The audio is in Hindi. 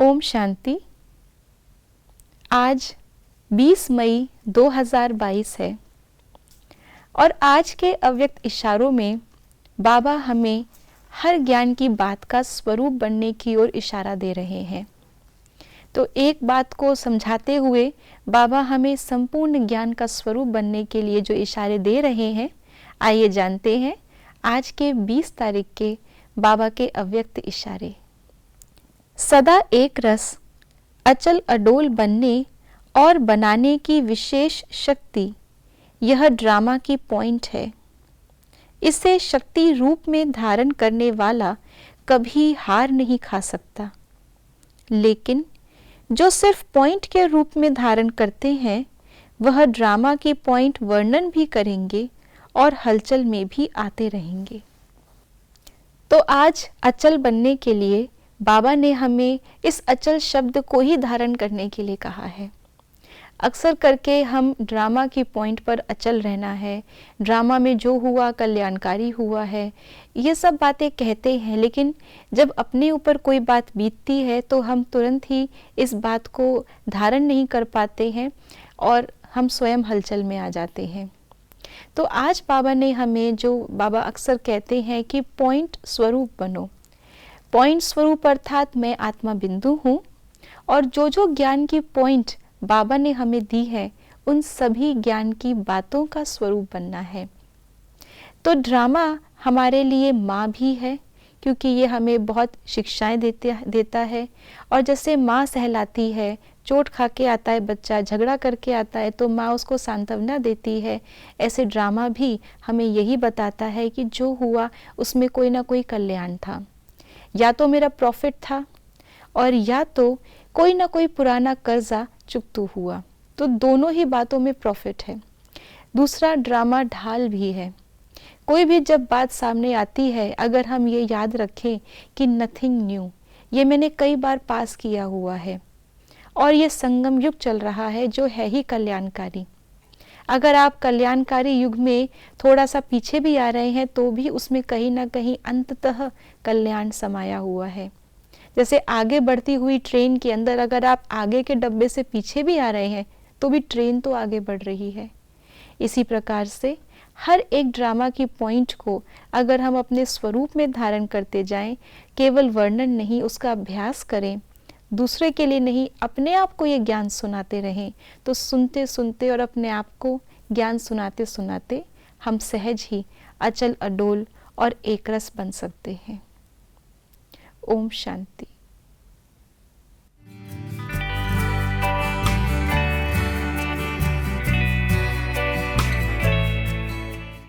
ओम शांति। आज 20 मई 2022 है और आज के अव्यक्त इशारों में बाबा हमें हर ज्ञान की बात का स्वरूप बनने की ओर इशारा दे रहे हैं। तो एक बात को समझाते हुए बाबा हमें संपूर्ण ज्ञान का स्वरूप बनने के लिए जो इशारे दे रहे हैं, आइए जानते हैं आज के 20 तारीख के बाबा के अव्यक्त इशारे। सदा एक रस, अचल अडोल बनने और बनाने की विशेष शक्ति यह ड्रामा की पॉइंट है। इसे शक्ति रूप में धारण करने वाला कभी हार नहीं खा सकता, लेकिन जो सिर्फ पॉइंट के रूप में धारण करते हैं वह ड्रामा की पॉइंट वर्णन भी करेंगे और हलचल में भी आते रहेंगे। तो आज अचल बनने के लिए बाबा ने हमें इस अचल शब्द को ही धारण करने के लिए कहा है। अक्सर करके हम ड्रामा की पॉइंट पर अचल रहना है, ड्रामा में जो हुआ कल्याणकारी हुआ है, ये सब बातें कहते हैं, लेकिन जब अपने ऊपर कोई बात बीतती है तो हम तुरंत ही इस बात को धारण नहीं कर पाते हैं और हम स्वयं हलचल में आ जाते हैं। तो आज बाबा ने हमें जो बाबा अक्सर कहते हैं कि पॉइंट स्वरूप बनो। पॉइंट स्वरूप अर्थात मैं आत्मा बिंदु हूँ और जो जो ज्ञान की पॉइंट बाबा ने हमें दी है उन सभी ज्ञान की बातों का स्वरूप बनना है। तो ड्रामा हमारे लिए माँ भी है, क्योंकि ये हमें बहुत शिक्षाएं देता है। और जैसे माँ सहलाती है, चोट खा के आता है बच्चा, झगड़ा करके आता है तो माँ उसको सांत्वना देती है, ऐसे ड्रामा भी हमें यही बताता है कि जो हुआ उसमें कोई ना कोई कल्याण था, या तो मेरा प्रॉफिट था और या तो कोई ना कोई पुराना कर्जा चुकतू हुआ, तो दोनों ही बातों में प्रॉफिट है। दूसरा ड्रामा ढाल भी है। कोई भी जब बात सामने आती है, अगर हम ये याद रखें कि नथिंग न्यू, ये मैंने कई बार पास किया हुआ है और ये संगम युग चल रहा है जो है ही कल्याणकारी। अगर आप कल्याणकारी युग में थोड़ा सा पीछे भी आ रहे हैं तो भी उसमें कहीं ना कहीं अंततः कल्याण समाया हुआ है। जैसे आगे बढ़ती हुई ट्रेन के अंदर अगर आप आगे के डब्बे से पीछे भी आ रहे हैं तो भी ट्रेन तो आगे बढ़ रही है। इसी प्रकार से हर एक ड्रामा की पॉइंट को अगर हम अपने स्वरूप में धारण करते जाएं, केवल वर्णन नहीं उसका अभ्यास करें, दूसरे के लिए नहीं अपने आप को ये ज्ञान सुनाते रहें, तो सुनते सुनते और अपने आप को ज्ञान सुनाते सुनाते हम सहज ही अचल अडोल और एकरस बन सकते हैं। ओम शांति।